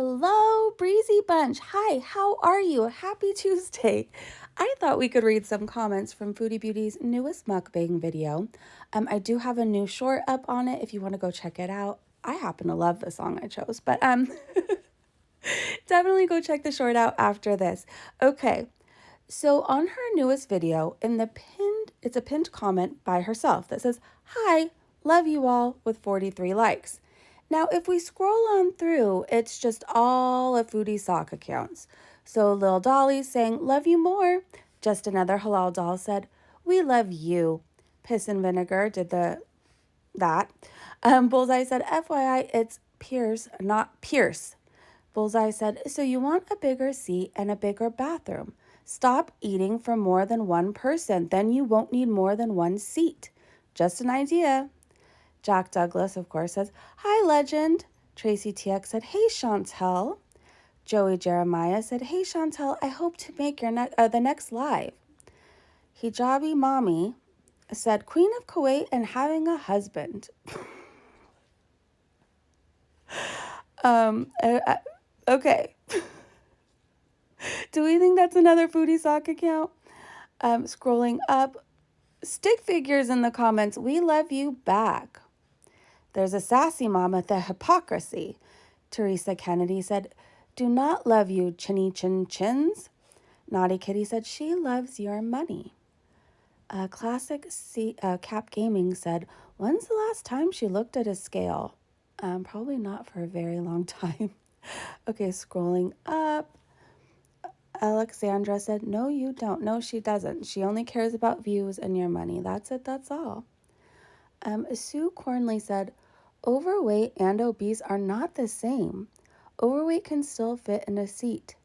Hello, Breezy Bunch. Hi, how are you? Happy Tuesday. I thought we could read some comments from Foodie Beauty's newest mukbang video. I do have a new short up on it if you want to go check it out. I happen to love the song I chose, but definitely go check the short out after this. Okay, so on her newest video, it's a pinned comment by herself that says, "Hi, love you all," with 43 likes. Now, if we scroll on through, it's just all of Foodie sock accounts. So Lil Dolly's saying, "Love you more." Just Another Halal Doll said, "We love you." Piss and Vinegar did that. Bullseye said, "FYI, it's Pierce, not Pierce." Bullseye said, "So you want a bigger seat and a bigger bathroom. Stop eating for more than one person. Then you won't need more than one seat. Just an idea." Jack Douglas, of course, says, "Hi, legend." Tracy TX said, "Hey, Chantel." Joey Jeremiah said, "Hey, Chantel, I hope to make your the next live." Hijabi Mommy said, "Queen of Kuwait and having a husband." Okay. Do we think that's another Foodie sock account? Scrolling up, stick figures in the comments. "We love you back." There's a sassy mama, the hypocrisy. Teresa Kennedy said, "Do not love you, chinny chin chins." Naughty Kitty said, "She loves your money." Classic Cap Gaming said, "When's the last time she looked at a scale?" Probably not for a very long time. Okay, scrolling up. Alexandra said, "No, you don't. No, she doesn't. She only cares about views and your money. That's it. That's all." Sue Cornley said, "Overweight and obese are not the same. Overweight can still fit in a seat.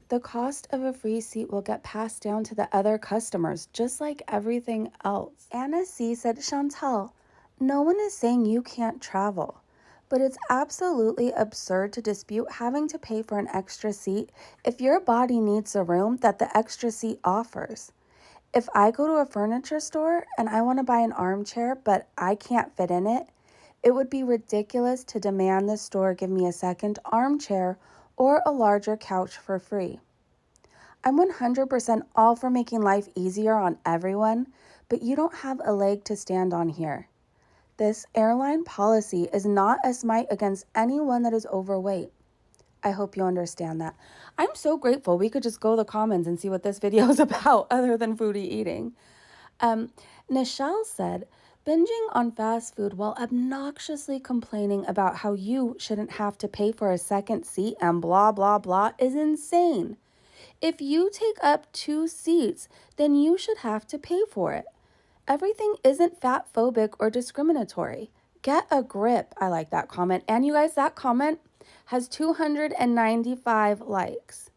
The cost of a free seat will get passed down to the other customers, just like everything else." Anna C. said, "Chantel, no one is saying you can't travel, but it's absolutely absurd to dispute having to pay for an extra seat if your body needs a room that the extra seat offers. If I go to a furniture store and I want to buy an armchair, but I can't fit in it, it would be ridiculous to demand the store give me a second armchair or a larger couch for free. I'm 100% all for making life easier on everyone, but you don't have a leg to stand on here. This airline policy is not a smite against anyone that is overweight." I hope you understand that. I'm so grateful we could just go to the comments and see what this video is about other than foodie eating. Nichelle said, "Binging on fast food while obnoxiously complaining about how you shouldn't have to pay for a second seat and blah, blah, blah is insane. If you take up 2 seats, then you should have to pay for it. Everything isn't fat phobic or discriminatory. Get a grip." I like that comment. And you guys, that comment has 295 likes.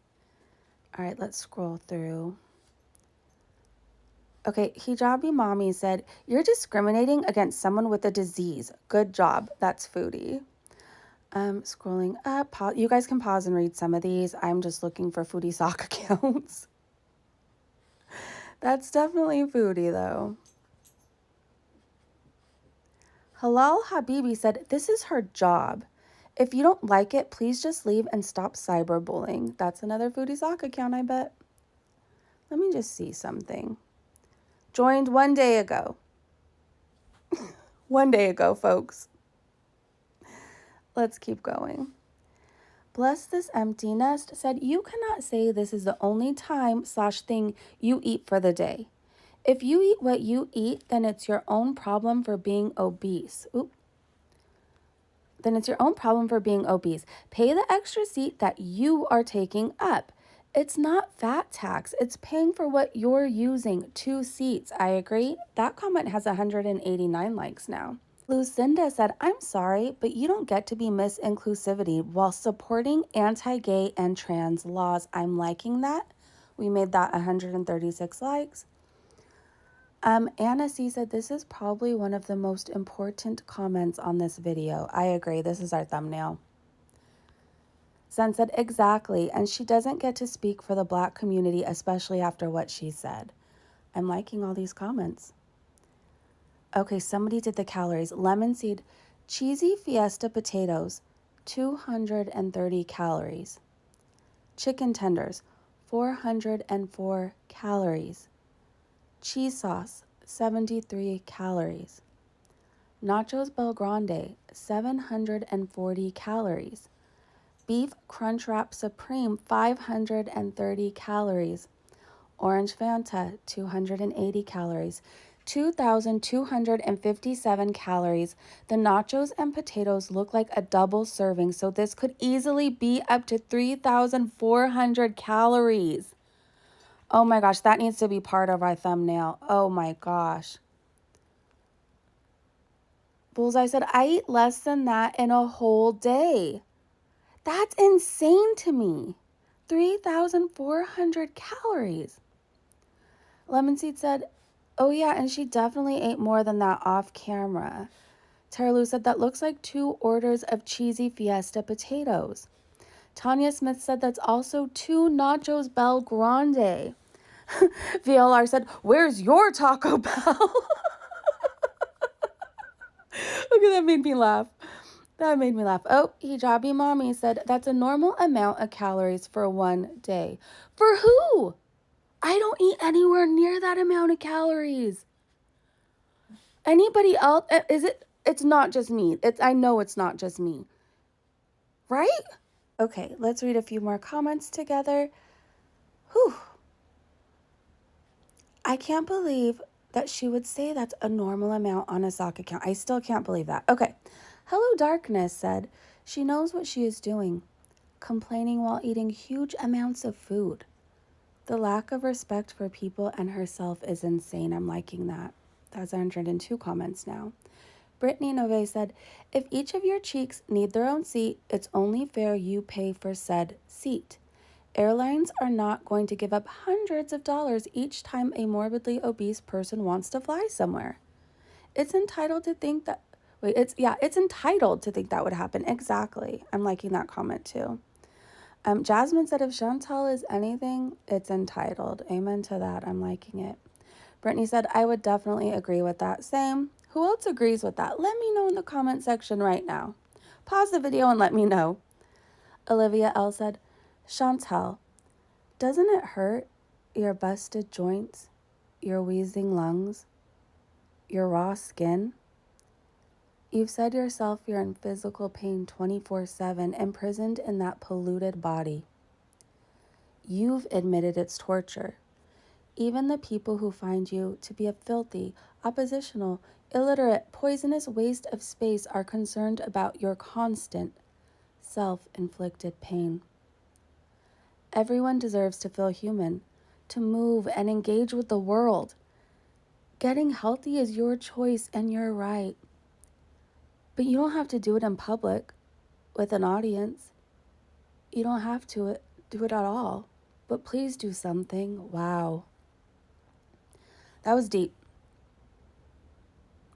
All right, let's scroll through. Okay, Hijabi Mommy said, "You're discriminating against someone with a disease. Good job." That's Foodie. Scrolling up, you guys can pause and read some of these. I'm just looking for Foodie sock accounts. That's definitely Foodie, though. Halal Habibi said, "This is her job. If you don't like it, please just leave and stop cyberbullying." That's another Foodie sock account, I bet. Let me just see something. Joined 1 day ago. 1 day ago, folks. Let's keep going. Bless This Empty Nest said, "You cannot say this is the only time/thing you eat for the day. If you eat what you eat, then it's your own problem for being obese." Then it's your own problem for being obese. Pay the extra seat that you are taking up. It's not fat tax. It's paying for what you're using. 2 seats. I agree. That comment has 189 likes now. Lucinda said, "I'm sorry, but you don't get to be Miss Inclusivity while supporting anti-gay and trans laws." I'm liking that. We made that 136 likes. Anna C said, "This is probably one of the most important comments on this video." I agree. This is our thumbnail. Zen said, "Exactly. And she doesn't get to speak for the Black community, especially after what she said." I'm liking all these comments. Okay, somebody did the calories. Lemon seed, cheesy fiesta potatoes, 230 calories. Chicken tenders, 404 calories. Cheese sauce, 73 calories. Nachos Belgrande, 740 calories. Beef Crunchwrap Supreme, 530 calories. Orange Fanta, 280 calories. 2,257 calories. The nachos and potatoes look like a double serving, so this could easily be up to 3,400 calories. Oh my gosh, that needs to be part of our thumbnail. Oh my gosh. Bullseye said, I eat less than that in a whole day. That's insane to me. 3,400 calories. Lemon Seed said, oh yeah, and she definitely ate more than that off camera. Tara Lou said, that looks like 2 orders of cheesy Fiesta potatoes. Tanya Smith said, that's also 2 nachos Belgrande. VLR said, where's your Taco Bell? Okay, that made me laugh. Oh, Hijabi Mommy said, that's a normal amount of calories for one day. For who? I don't eat anywhere near that amount of calories. Anybody else? Is it? It's not just me. I know it's not just me. Right? Okay, let's read a few more comments together. Whew. I can't believe that she would say that's a normal amount on a sock account. I still can't believe that. Okay. Hello Darkness said, she knows what she is doing, complaining while eating huge amounts of food. The lack of respect for people and herself is insane. I'm liking that. That's 102 comments now. Brittany Nove said, if each of your cheeks need their own seat, it's only fair you pay for said seat. Airlines are not going to give up hundreds of dollars each time a morbidly obese person wants to fly somewhere. It's entitled to think that would happen. Exactly. I'm liking that comment too. Jasmine said, if Chantal is anything, it's entitled. Amen to that. I'm liking it. Brittany said, I would definitely agree with that. Same. Who else agrees with that? Let me know in the comment section right now. Pause the video and let me know. Olivia L said, Chantal, doesn't it hurt? Your busted joints, your wheezing lungs, your raw skin? You've said yourself you're in physical pain 24/7, imprisoned in that polluted body. You've admitted it's torture. Even the people who find you to be a filthy, oppositional, illiterate, poisonous waste of space are concerned about your constant, self-inflicted pain. Everyone deserves to feel human, to move and engage with the world. Getting healthy is your choice and your right. But you don't have to do it in public with an audience. You don't have to do it at all. But please do something. Wow. That was deep.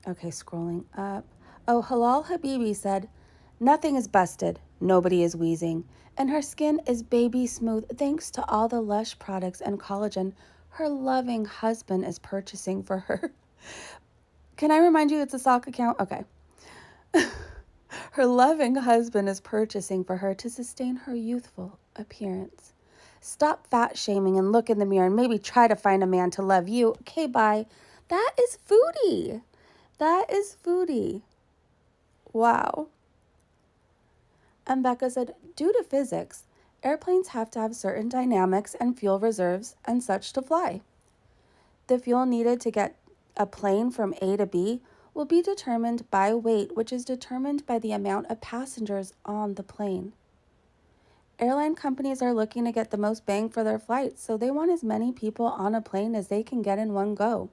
Okay, scrolling up. Oh, Halal Habibi said, nothing is busted. Nobody is wheezing. And her skin is baby smooth thanks to all the Lush products and collagen her loving husband is purchasing for her. Can I remind you it's a sock account? Okay. Her loving husband is purchasing for her to sustain her youthful appearance. Stop fat shaming and look in the mirror and maybe try to find a man to love you. Okay, bye. That is Foodie. That is Foodie. Wow. And Becca said, due to physics, airplanes have to have certain dynamics and fuel reserves and such to fly. The fuel needed to get a plane from A to B will be determined by weight, which is determined by the amount of passengers on the plane. Airline companies are looking to get the most bang for their flights, so they want as many people on a plane as they can get in one go.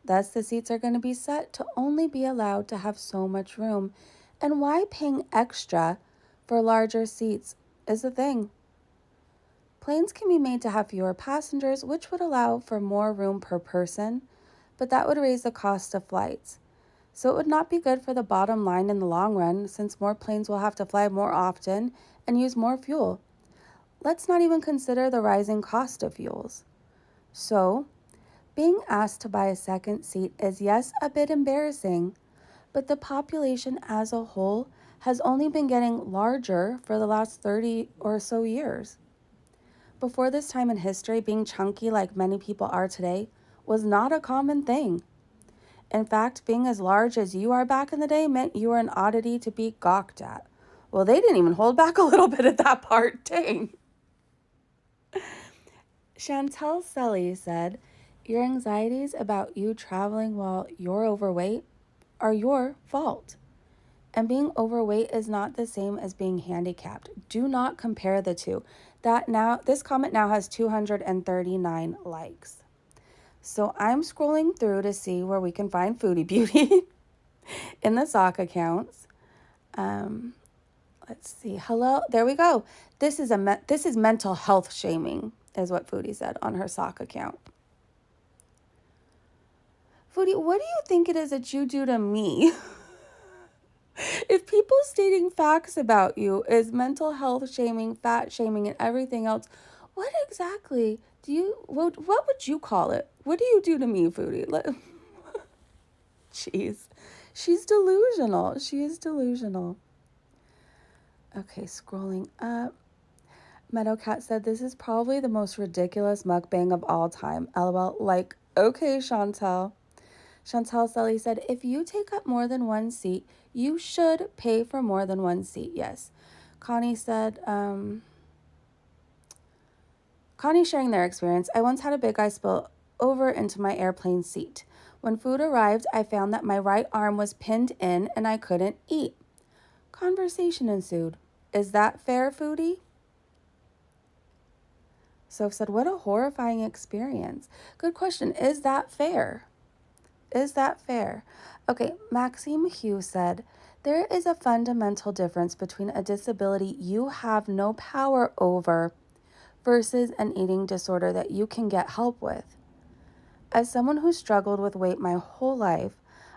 Thus, the seats are going to be set to only be allowed to have so much room, and why paying extra for larger seats is the thing. Planes can be made to have fewer passengers, which would allow for more room per person, but that would raise the cost of flights. So it would not be good for the bottom line in the long run, since more planes will have to fly more often and use more fuel. Let's not even consider the rising cost of fuels. So, being asked to buy a second seat is, yes, a bit embarrassing, but the population as a whole has only been getting larger for the last 30 or so years. Before this time in history, being chunky like many people are today was not a common thing. In fact, being as large as you are back in the day meant you were an oddity to be gawked at. Well, they didn't even hold back a little bit at that part, dang. Chantel Sully said, your anxieties about you traveling while you're overweight are your fault. And being overweight is not the same as being handicapped. Do not compare the two. This comment now has 239 likes. So I'm scrolling through to see where we can find Foodie Beauty in the sock accounts. Let's see. Hello. There we go. This is mental health shaming, is what Foodie said on her sock account. Foodie, what do you think it is that you do to me? If people stating facts about you is mental health shaming, fat shaming, and everything else, what exactly what would you call it? What do you do to me, Foodie? Jeez. She's delusional. She is delusional. Okay, scrolling up. Meadowcat said, this is probably the most ridiculous mukbang of all time. LOL. Like, okay, Chantel. Chantel Sully said, if you take up more than one seat, you should pay for more than one seat. Yes. Connie said, Connie sharing their experience. I once had a big guy spill over into my airplane seat. When food arrived, I found that my right arm was pinned in and I couldn't eat. Conversation ensued. Is that fair, Foodie? Soph said, what a horrifying experience. Good question. Is that fair? Is that fair? Okay, Maxime Hugh said, there is a fundamental difference between a disability you have no power over versus an eating disorder that you can get help with. As someone who struggled with weight my whole life,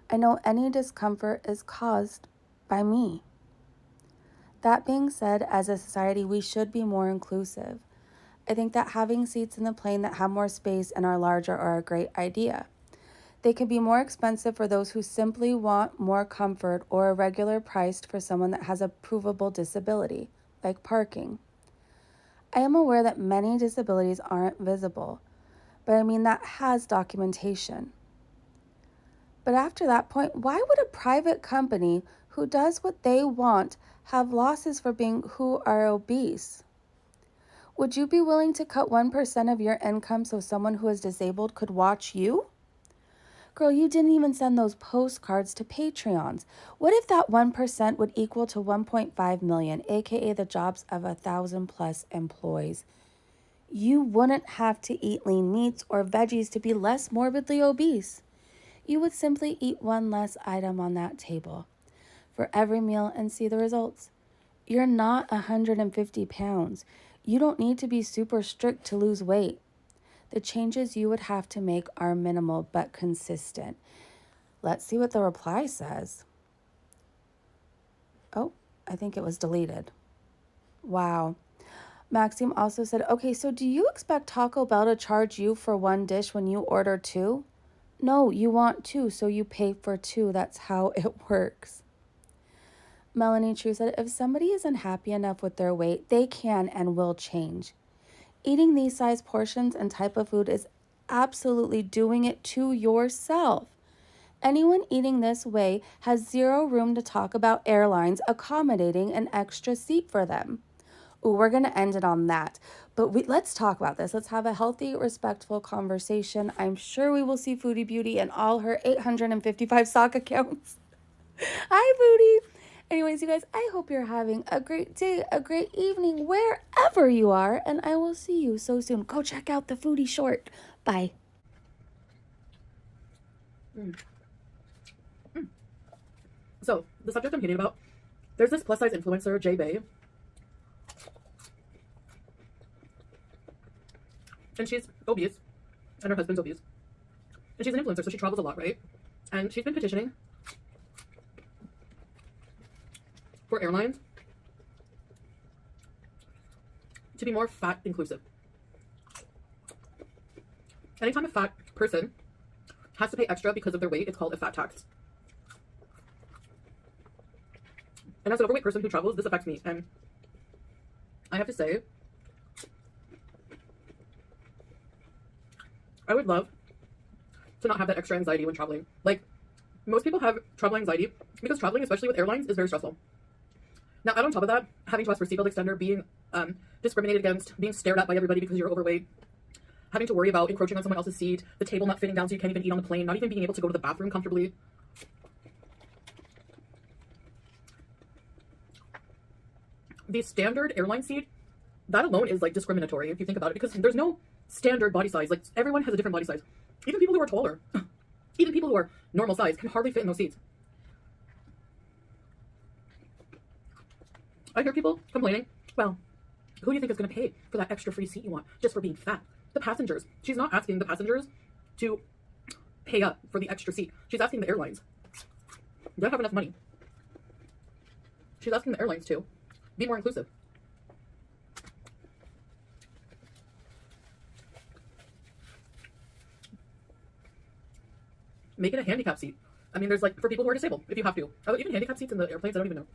I know any discomfort is caused by me. That being said, as a society, we should be more inclusive. I think that having seats in the plane that have more space and are larger are a great idea. They can be more expensive for those who simply want more comfort or a regular priced for someone that has a provable disability, like parking. I am aware that many disabilities aren't visible, but I mean that has documentation. But after that point, why would a private company who does what they want have losses for being who are obese? Would you be willing to cut 1% of your income so someone who is disabled could watch you? Girl, you didn't even send those postcards to Patreons. What if that 1% would equal to 1.5 million, aka the jobs of 1,000+ employees? You wouldn't have to eat lean meats or veggies to be less morbidly obese. You would simply eat one less item on that table for every meal and see the results. You're not 150 pounds. You don't need to be super strict to lose weight. The changes you would have to make are minimal but consistent. Let's see what the reply says. Oh, I think it was deleted. Wow. Maxime also said, okay, so do you expect Taco Bell to charge you for one dish when you order two? No, you want two, so you pay for two. That's how it works. Melanie True said, if somebody is unhappy enough with their weight, they can and will change. Eating these size portions and type of food is absolutely doing it to yourself. Anyone eating this way has zero room to talk about airlines accommodating an extra seat for them. Ooh, we're going to end it on that. But let's talk about this. Let's have a healthy, respectful conversation. I'm sure we will see Foodie Beauty in all her 855 sock accounts. Hi, Foodie. Anyways, you guys, I hope you're having a great day, a great evening, wherever you are, and I will see you so soon. Go check out the Foodie short. Bye. So, the subject I'm hitting about, there's this plus-size influencer, Jay Bay, and she's obese, and her husband's obese, and she's an influencer, so she travels a lot, right? And she's been petitioning for airlines to be more fat inclusive. Anytime a fat person has to pay extra because of their weight, it's called a fat tax. And as an overweight person who travels, this affects me. And I have to say, I would love to not have that extra anxiety when traveling. Like, most people have travel anxiety because traveling, especially with airlines, is very stressful. Now, add on top of that, having to ask for seatbelt extender, being discriminated against, being stared at by everybody because you're overweight, having to worry about encroaching on someone else's seat, the table not fitting down so you can't even eat on the plane, not even being able to go to the bathroom comfortably. The standard airline seat, that alone is like discriminatory if you think about it, because there's no standard body size. Like, everyone has a different body size. Even people who are taller, even people who are normal size can hardly fit in those seats. I hear people complaining, well, who do you think is going to pay for that extra free seat you want just for being fat? The passengers. She's not asking the passengers to pay up for the extra seat. She's asking the airlines. They don't have enough money. She's asking the airlines to be more inclusive. Make it a handicap seat. I mean, there's like for people who are disabled, if you have to. Even handicap seats in the airplanes, I don't even know.